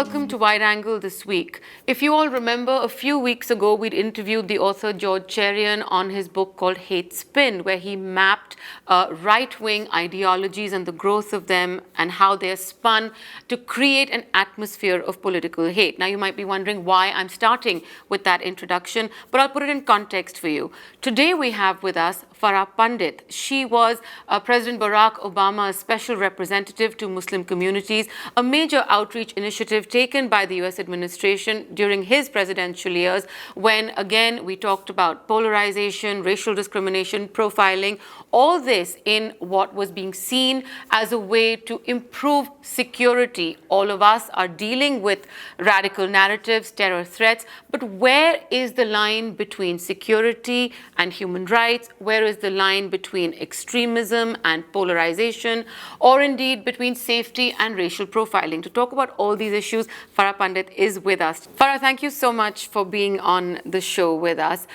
welcome to Wide Angle this week. If you all remember, a few weeks ago, we'd interviewed the author George Cherian on his book called Hate Spin, where he mapped right-wing ideologies and the growth of them and how they're spun to create an atmosphere of political hate. Now, you might be wondering why I'm starting with that introduction, but I'll put it in context for you. Today, we have with us Farah Pandith. She was President Barack Obama's special representative to Muslim communities, a major outreach initiative taken by the US administration during his presidential years when, again, we talked about polarization, racial discrimination, profiling, all this in what was being seen as a way to improve security. All of us are dealing with radical narratives, terror threats, but where is the line between security and human rights? Where is the line between extremism and polarization, or indeed between safety and racial profiling? To talk about all these issues, Farah Pandith is with us. Farah, thank you so much for being on the show with us.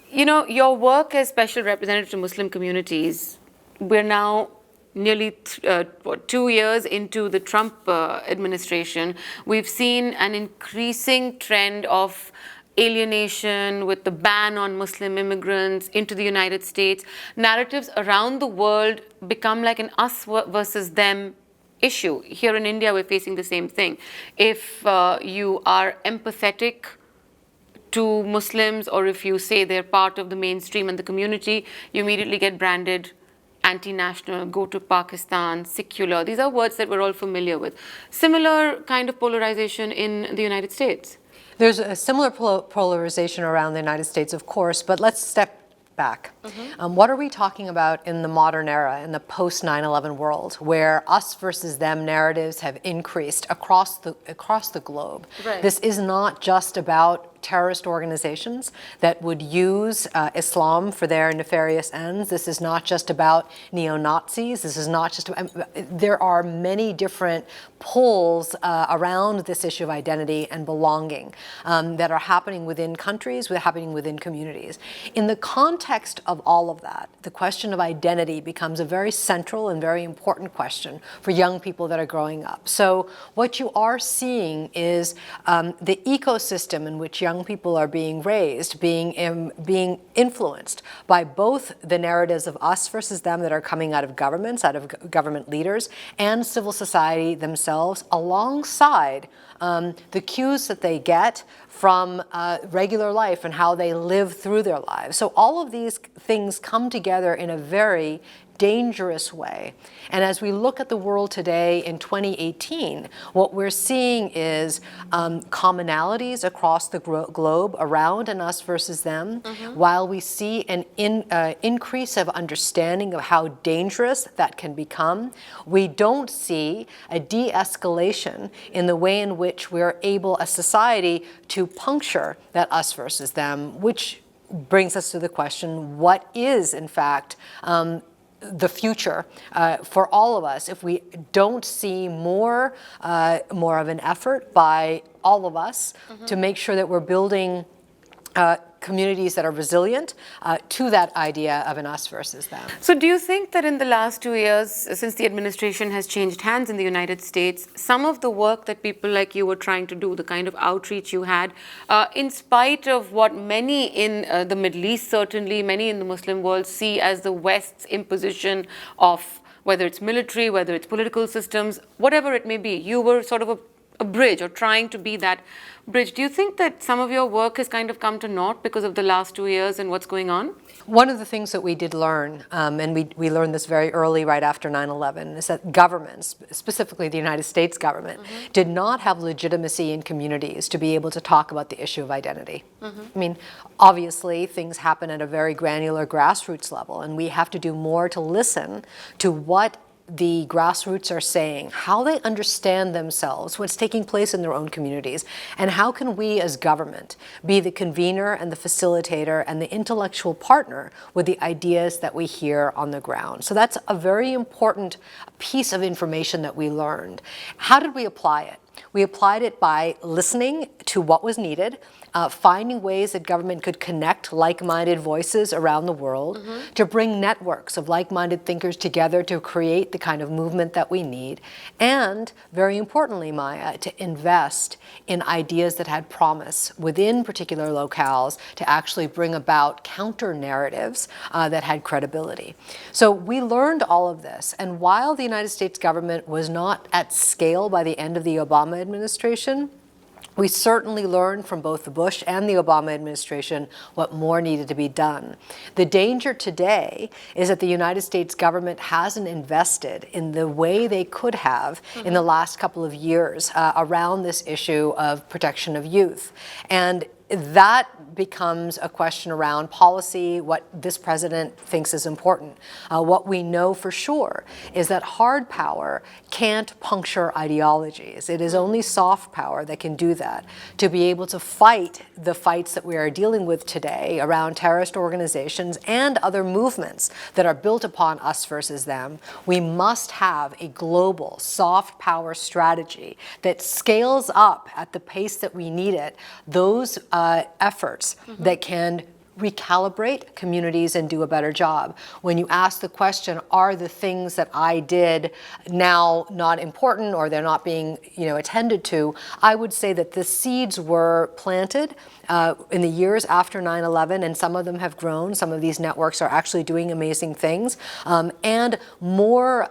You know, your work as special representative to Muslim communities, we're now nearly 2 years into the Trump administration. We've seen an increasing trend of alienation with the ban on Muslim immigrants into the United States. Narratives around the world become like an us versus them issue. Here in India, we're facing the same thing. If you are empathetic to Muslims, or if you say they're part of the mainstream and the community, you immediately get branded anti-national, go to Pakistan, secular. These are words that we're all familiar with. Similar kind of polarization in the United States. There's a similar polarization around the United States, of course, but let's step back. What are we talking about in the modern era, in the post-9/11 world, where us versus them narratives have increased across the globe? Right. This is not just about terrorist organizations that would use Islam for their nefarious ends. This is not just about neo-Nazis. This is not just about, there are many different pulls around this issue of identity and belonging that are happening within countries, happening within communities. In the context of all of that, the question of identity becomes a very central and very important question for young people that are growing up. So what you are seeing is the ecosystem in which young people are being raised, being influenced by both the narratives of us versus them that are coming out of governments, out of government leaders, and civil society themselves, alongside the cues that they get from regular life and how they live through their lives. So all of these things come together in a very dangerous way. And as we look at the world today in 2018, what we're seeing is commonalities across the globe around an us versus them, while we see an increase of understanding of how dangerous that can become. We don't see a de-escalation in the way in which we're able, as society, to puncture that us versus them, which brings us to the question, what is, in fact, the future for all of us if we don't see more of an effort by all of us to make sure that we're building communities that are resilient to that idea of an us versus them. So do you think that in the last 2 years, since the administration has changed hands in the United States, some of the work that people like you were trying to do, the kind of outreach you had, in spite of what many in the Middle East, certainly many in the Muslim world, see as the West's imposition of whether it's military, whether it's political systems, whatever it may be, you were sort of a bridge, or trying to be that bridge. Do you think that some of your work has kind of come to naught because of the last 2 years and what's going on? One of the things that we did learn, and we learned this very early right after 9/11, is that governments, specifically the United States government, did not have legitimacy in communities to be able to talk about the issue of identity. I mean, obviously things happen at a very granular grassroots level, and we have to do more to listen to what the grassroots are saying, how they understand themselves, what's taking place in their own communities, and how can we as government be the convener and the facilitator and the intellectual partner with the ideas that we hear on the ground. So that's a very important piece of information that we learned. How did we apply it? We applied it by listening to what was needed finding ways that government could connect like-minded voices around the world, to bring networks of like-minded thinkers together to create the kind of movement that we need, and very importantly, Maya, to invest in ideas that had promise within particular locales to actually bring about counter-narratives that had credibility. So we learned all of this, and while the United States government was not at scale by the end of the Obama administration, we certainly learned from both the Bush and the Obama administration what more needed to be done. The danger today is that the United States government hasn't invested in the way they could have in the last couple of years around this issue of protection of youth. And that becomes a question around policy, what this president thinks is important. What we know for sure is that hard power can't puncture ideologies. It is only soft power that can do that. To be able to fight the fights that we are dealing with today around terrorist organizations and other movements that are built upon us versus them, we must have a global soft power strategy that scales up at the pace that we need it, those efforts that can recalibrate communities and do a better job. When you ask the question, are the things that I did now not important or they're not being attended to, I would say that the seeds were planted in the years after 9/11, and some of them have grown. Some of these networks are actually doing amazing things, and more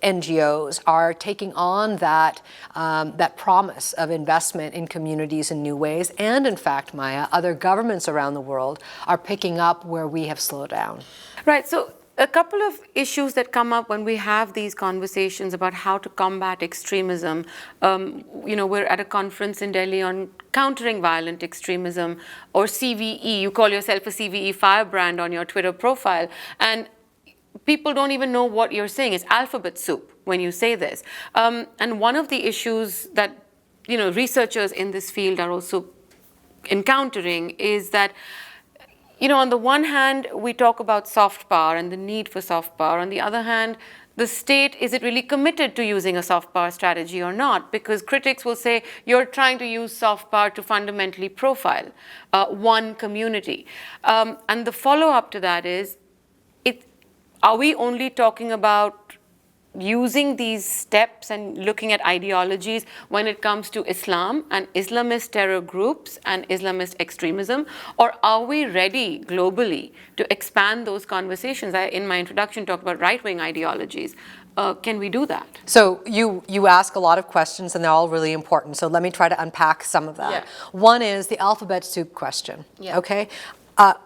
NGOs are taking on that promise of investment in communities in new ways. And in fact, Maya, other governments around the world are picking up where we have slowed down. Right. So a couple of issues that come up when we have these conversations about how to combat extremism. We're at a conference in Delhi on countering violent extremism, or CVE. You call yourself a CVE firebrand on your Twitter profile. And people don't even know what you're saying. It's alphabet soup when you say this. And one of the issues that researchers in this field are also encountering is that, on the one hand, we talk about soft power and the need for soft power. On the other hand, the state, is it really committed to using a soft power strategy or not? Because critics will say you're trying to use soft power to fundamentally profile one community. And the follow-up to that is, are we only talking about using these steps and looking at ideologies when it comes to Islam and Islamist terror groups and Islamist extremism? Or are we ready globally to expand those conversations? I, in my introduction, talked about right-wing ideologies. Can we do that? So you ask a lot of questions, and they're all really important. So let me try to unpack some of that. Yeah. One is the alphabet soup question. Yeah. Okay.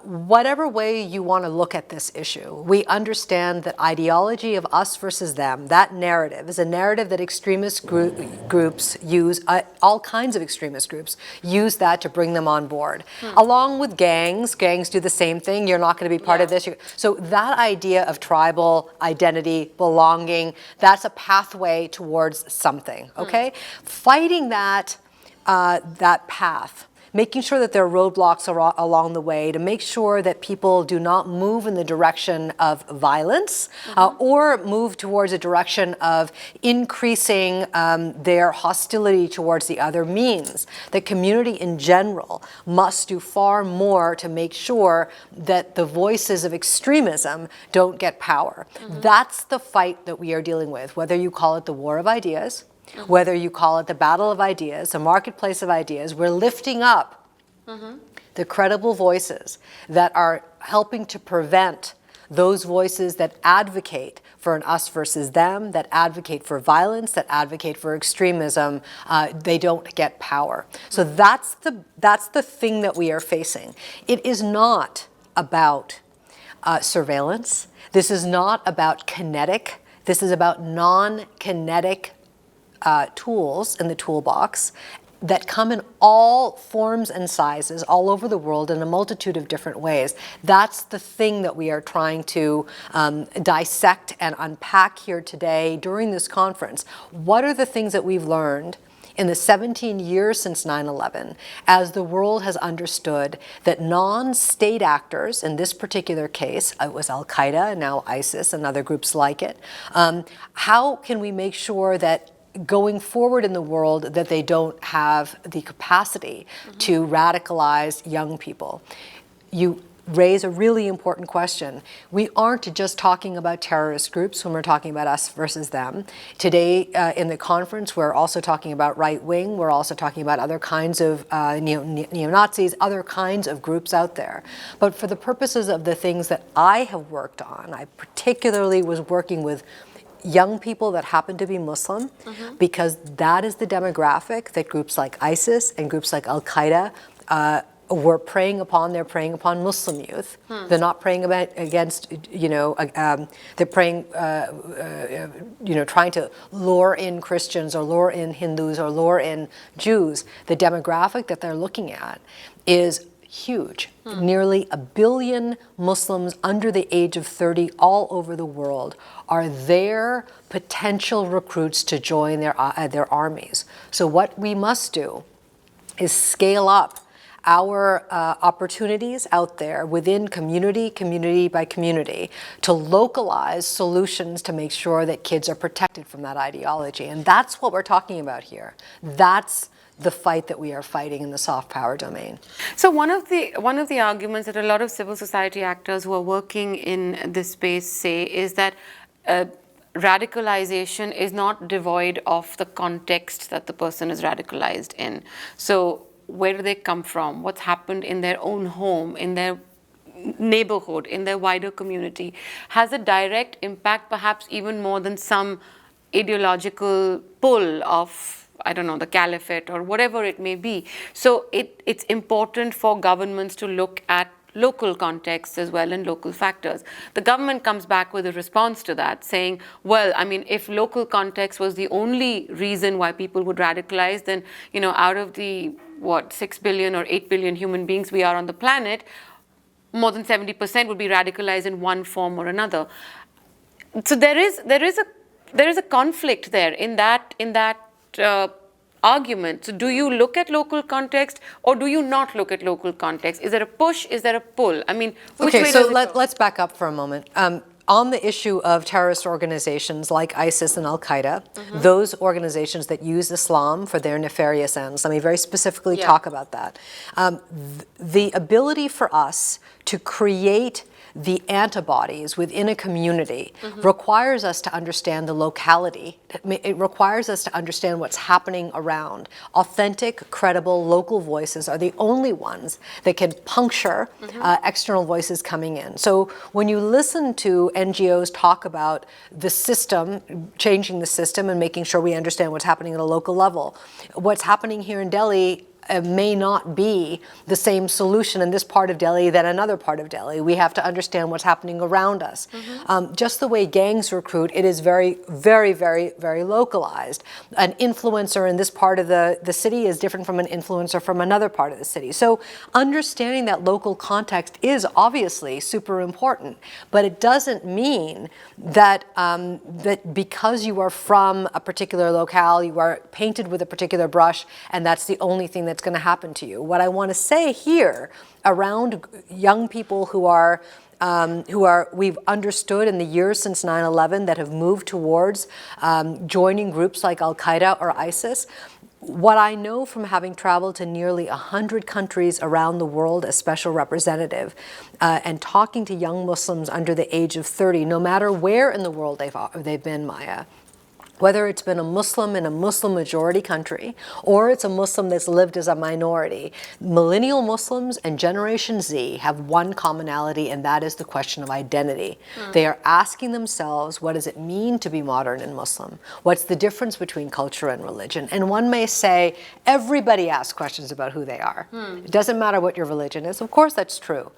Whatever way you want to look at this issue, we understand that ideology of us versus them, that narrative is a narrative that extremist groups use, all kinds of extremist groups use that to bring them on board. Along with gangs do the same thing. You're not going to be part of this. So that idea of tribal identity, belonging, that's a pathway towards something, okay? Fighting that path, making sure that there are roadblocks along the way to make sure that people do not move in the direction of violence or move towards a direction of increasing their hostility towards the other, means that community in general must do far more to make sure that the voices of extremism don't get power. That's the fight that we are dealing with, whether you call it the war of ideas, whether you call it the battle of ideas, the marketplace of ideas. We're lifting up the credible voices that are helping to prevent those voices that advocate for an us versus them, that advocate for violence, that advocate for extremism. They don't get power. So that's the thing that we are facing. It is not about surveillance. This is not about kinetic. This is about non-kinetic tools in the toolbox that come in all forms and sizes all over the world in a multitude of different ways. That's the thing that we are trying to dissect and unpack here today during this conference. What are the things that we've learned in the 17 years since 9/11, as the world has understood that non-state actors, in this particular case, it was Al-Qaeda and now ISIS and other groups like it, how can we make sure that going forward in the world that they don't have the capacity to radicalize young people. You raise a really important question. We aren't just talking about terrorist groups when we're talking about us versus them. Today in the conference, we're also talking about right wing. We're also talking about other kinds of neo-Nazis, other kinds of groups out there. But for the purposes of the things that I have worked on, I particularly was working with young people that happen to be Muslim, because that is the demographic that groups like ISIS and groups like Al-Qaeda were preying upon. They're preying upon Muslim youth. They're not preying against, they're preying, trying to lure in Christians or lure in Hindus or lure in Jews. The demographic that they're looking at is huge. Nearly 1 billion Muslims under the age of 30 all over the world are their potential recruits to join their armies. So what we must do is scale up our opportunities out there within community by community, to localize solutions to make sure that kids are protected from that ideology. And that's what we're talking about here. That's the fight that we are fighting in the soft power domain. So one of the arguments that a lot of civil society actors who are working in this space say is that radicalization is not devoid of the context that the person is radicalized in. So where do they come from? What's happened in their own home, in their neighborhood, in their wider community, has a direct impact, perhaps even more than some ideological pull of, I don't know, the caliphate or whatever it may be. So it's important for governments to look at local contexts as well and local factors. The government comes back with a response to that, saying, well, I mean, if local context was the only reason why people would radicalize, then, out of the 6 billion or 8 billion human beings we are on the planet, more than 70% would be radicalized in one form or another. So there is a conflict there in that argument. So do you look at local context or do you not look at local context? Is there a push? Is there a pull? I mean, which way does it go? Let's back up for a moment. On the issue of terrorist organizations like ISIS and Al-Qaeda, those organizations that use Islam for their nefarious ends, let me very specifically talk about that. The ability for us to create the antibodies within a community requires us to understand the locality. It requires us to understand what's happening around. Authentic, credible, local voices are the only ones that can puncture external voices coming in. So when you listen to NGOs talk about the system, changing the system and making sure we understand what's happening at a local level, what's happening here in Delhi may not be the same solution in this part of Delhi than another part of Delhi. We have to understand what's happening around us. Just the way gangs recruit, it is very, very, very, very localized. An influencer in this part of the city is different from an influencer from another part of the city. So understanding that local context is obviously super important, but it doesn't mean that, that because you are from a particular locale, you are painted with a particular brush, and that's the only thing that's going to happen to you. What I want to say here around young people who we've understood in the years since 9/11 that have moved towards joining groups like Al-Qaeda or ISIS, what I know from having traveled to nearly 100 countries around the world as special representative and talking to young Muslims under the age of 30, no matter where in the world they've been, Maya, whether it's been a Muslim in a Muslim majority country or it's a Muslim that's lived as a minority, millennial Muslims and Generation Z have one commonality, and that is the question of identity. They are asking themselves, what does it mean to be modern and Muslim? What's the difference between culture and religion? And one may say, everybody asks questions about who they are. It doesn't matter what your religion is. Of course, that's true.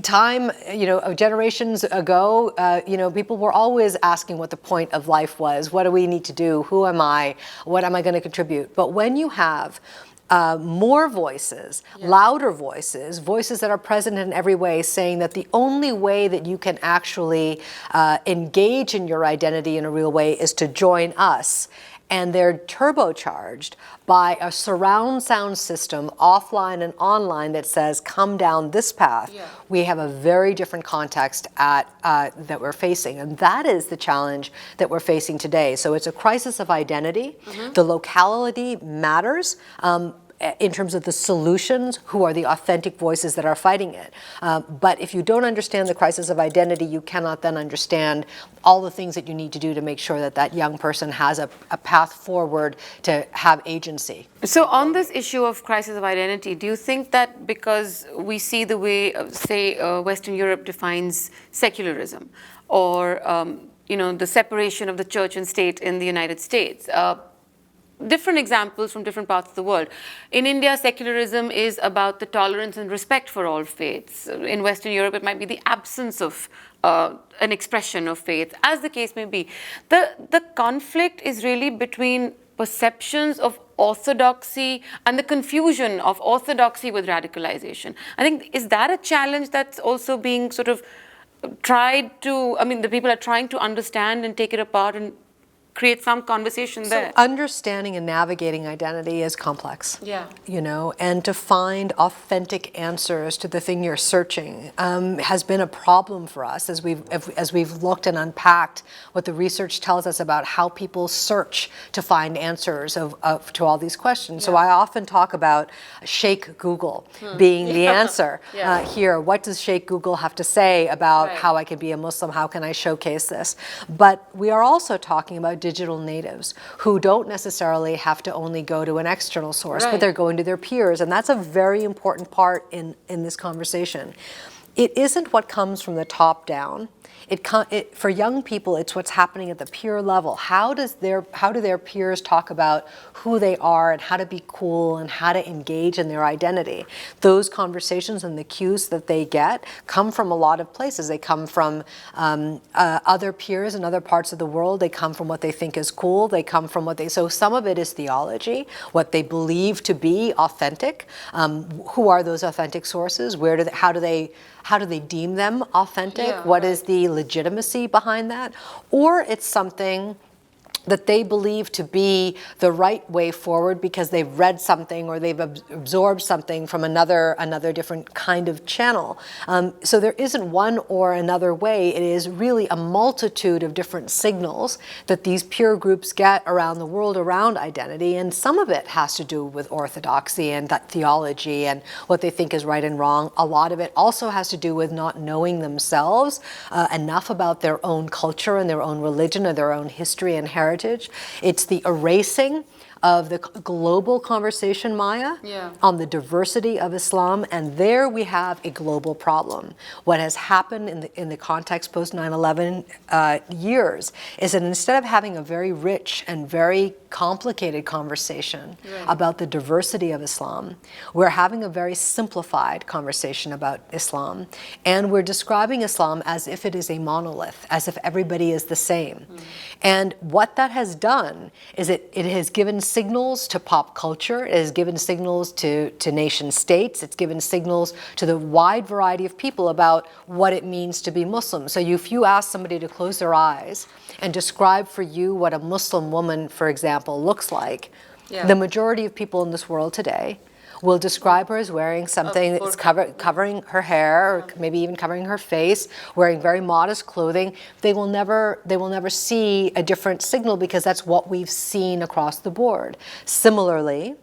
Generations ago, people were always asking what the point of life was. What do we need to do? Who am I? What am I going to contribute? But when you have more voices, louder voices, voices that are present in every way, saying that the only way that you can actually engage in your identity in a real way is to join us, and they're turbocharged by a surround sound system, offline and online, that says, come down this path. Yeah. We have a very different context that we're facing. And that is the challenge that we're facing today. So it's a crisis of identity. The locality matters. In terms of the solutions, who are the authentic voices that are fighting it. But if you don't understand the crisis of identity, you cannot then understand all the things that you need to do to make sure that that young person has a path forward to have agency. So on this issue of crisis of identity, do you think that because we see the way, say, Western Europe defines secularism, or the separation of the church and state in the United States, different examples from different parts of the world. In India, secularism is about the tolerance and respect for all faiths. In Western Europe, it might be the absence of an expression of faith, as the case may be. The conflict is really between perceptions of orthodoxy and the confusion of orthodoxy with radicalization. I think, is that a challenge that's also being sort of tried to, the people are trying to understand and take it apart and create some conversation there? Understanding and navigating identity is complex. Yeah. And to find authentic answers to the thing you're searching has been a problem for us as we've looked and unpacked what the research tells us about how people search to find answers to all these questions. So I often talk about Sheikh Google being the answer here. What does Sheikh Google have to say about how I can be a Muslim? How can I showcase this? But we are also talking about digital natives who don't necessarily have to only go to an external source, but they're going to their peers. And that's a very important part in this conversation. It isn't what comes from the top down. For young people, it's what's happening at the peer level. How do their peers talk about who they are and how to be cool and how to engage in their identity? Those conversations and the cues that they get come from a lot of places. They come from other peers in other parts of the world. They come from what they think is cool. They come from so some of it is theology, what they believe to be authentic. Who are those authentic sources? How do they deem them authentic? What is the legitimacy behind that? Or it's something that they believe to be the right way forward because they've read something or they've absorbed something from another different kind of channel. So there isn't one or another way. It is really a multitude of different signals that these peer groups get around the world around identity, and some of it has to do with orthodoxy and that theology and what they think is right and wrong. A lot of it also has to do with not knowing themselves enough about their own culture and their own religion or their own history and heritage. It's the erasing of the global conversation, Maya, on the diversity of Islam, and there we have a global problem. What has happened in the context post 9/11 years is that instead of having a very rich and very complicated conversation about the diversity of Islam, we're having a very simplified conversation about Islam, and we're describing Islam as if it is a monolith, as if everybody is the same. And what that has done is it has given signals to pop culture, it has given signals to nation states, it's given signals to the wide variety of people about what it means to be Muslim. So if you ask somebody to close their eyes and describe for you what a Muslim woman, for example, looks like, the majority of people in this world today will describe her as wearing something that's covering her hair, or maybe even covering her face, wearing very modest clothing. They will never see a different signal because that's what we've seen across the board. Similarly,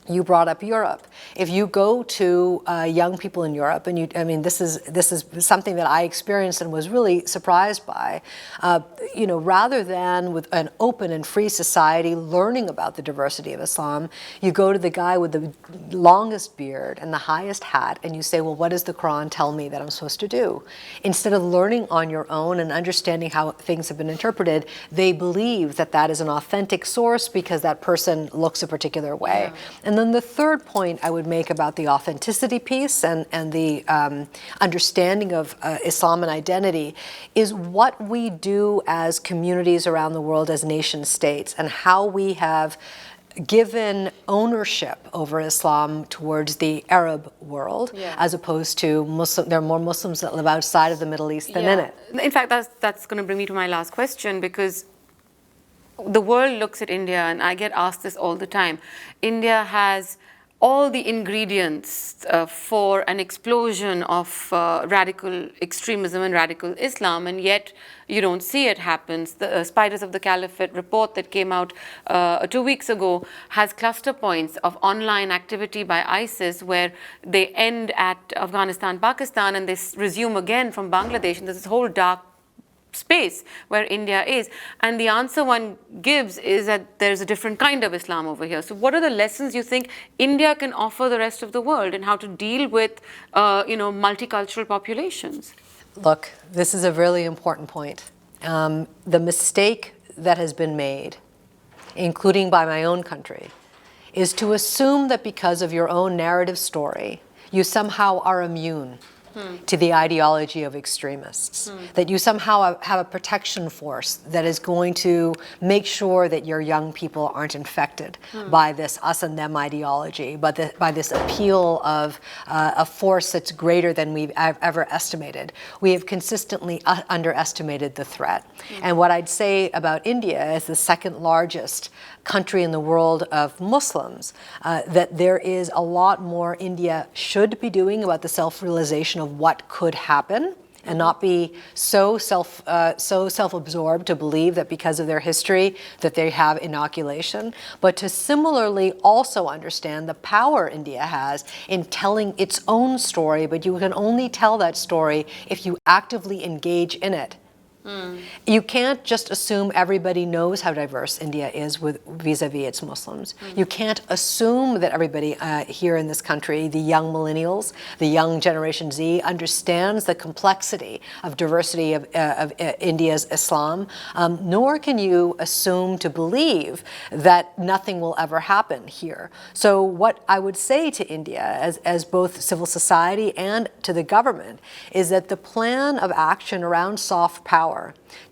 you brought up Europe. If you go to young people in Europe, and this is something that I experienced and was really surprised by. Rather than with an open and free society learning about the diversity of Islam, you go to the guy with the longest beard and the highest hat, and you say, "Well, what does the Quran tell me that I'm supposed to do?" Instead of learning on your own and understanding how things have been interpreted, they believe that that is an authentic source because that person looks a particular way. And then the third point I would make about the authenticity piece and the understanding of Islam and identity is what we do as communities around the world, as nation states, and how we have given ownership over Islam towards the Arab world, as opposed to Muslim. There are more Muslims that live outside of the Middle East than in it. In fact, that's going to bring me to my last question, because the world looks at India, and I get asked this all the time. India has all the ingredients for an explosion of radical extremism and radical Islam, and yet you don't see it happen. The Spiders of the Caliphate report that came out 2 weeks ago has cluster points of online activity by ISIS where they end at Afghanistan, Pakistan, and they resume again from Bangladesh. And there's this whole dark space where India is, and the answer one gives is that there's a different kind of Islam over here. So what are the lessons you think India can offer the rest of the world in how to deal with multicultural populations? Look, this is a really important point. The mistake that has been made, including by my own country, is to assume that because of your own narrative story, you somehow are immune to the ideology of extremists, that you somehow have a protection force that is going to make sure that your young people aren't infected by this us and them ideology, but by this appeal of a force that's greater than we've ever estimated. We have consistently underestimated the threat. And what I'd say about India as the second largest country in the world of Muslims, that there is a lot more India should be doing about the self-realization of what could happen, and not be so self-absorbed to believe that because of their history that they have inoculation, but to similarly also understand the power India has in telling its own story, but you can only tell that story if you actively engage in it. You can't just assume everybody knows how diverse India is vis-a-vis its Muslims. You can't assume that everybody here in this country, the young millennials, the young Generation Z, understands the complexity of diversity of India's Islam, nor can you assume to believe that nothing will ever happen here. So what I would say to India, as both civil society and to the government, is that the plan of action around soft power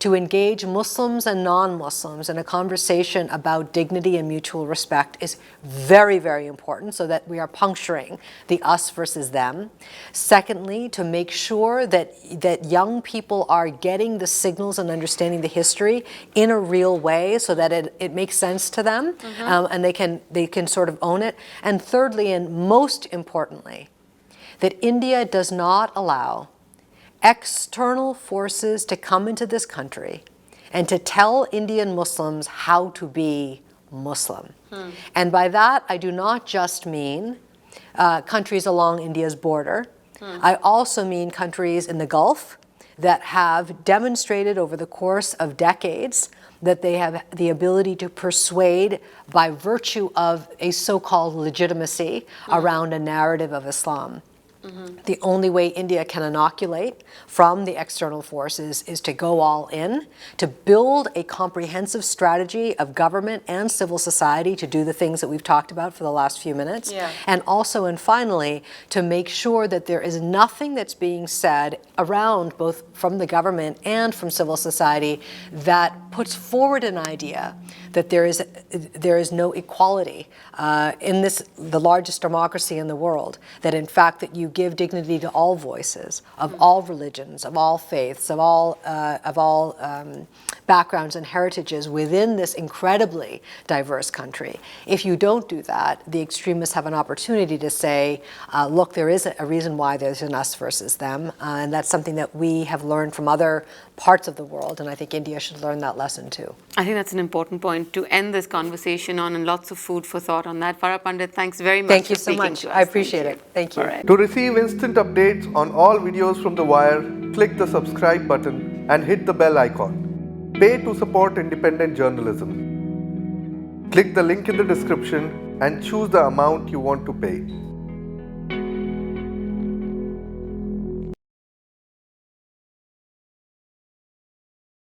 to engage Muslims and non-Muslims in a conversation about dignity and mutual respect is very, very important, so that we are puncturing the us versus them. Secondly, to make sure that young people are getting the signals and understanding the history in a real way, so that it makes sense to them, and they can sort of own it. And thirdly, and most importantly, that India does not allow external forces to come into this country and to tell Indian Muslims how to be Muslim. And by that, I do not just mean countries along India's border. I also mean countries in the Gulf that have demonstrated over the course of decades that they have the ability to persuade by virtue of a so-called legitimacy around a narrative of Islam. The only way India can inoculate from the external forces is to go all in, to build a comprehensive strategy of government and civil society to do the things that we've talked about for the last few minutes. And also, and finally, to make sure that there is nothing that's being said around, both from the government and from civil society, that puts forward an idea that there is no equality in the largest democracy in the world, that in fact that you give dignity to all voices, of all religions, of all faiths, of all backgrounds and heritages within this incredibly diverse country. If you don't do that, the extremists have an opportunity to say, look, there is a reason why there's an us versus them, and that's something that we have learned from other parts of the world, and I think India should learn that lesson too. I think that's an important point to end this conversation on, and lots of food for thought on that. Farah Pandith, thanks very much Thank you for so speaking much. to us. I appreciate it. Thank you. To receive instant updates on all videos from The Wire, click the subscribe button and hit the bell icon. Pay to support independent journalism. Click the link in the description and choose the amount you want to pay.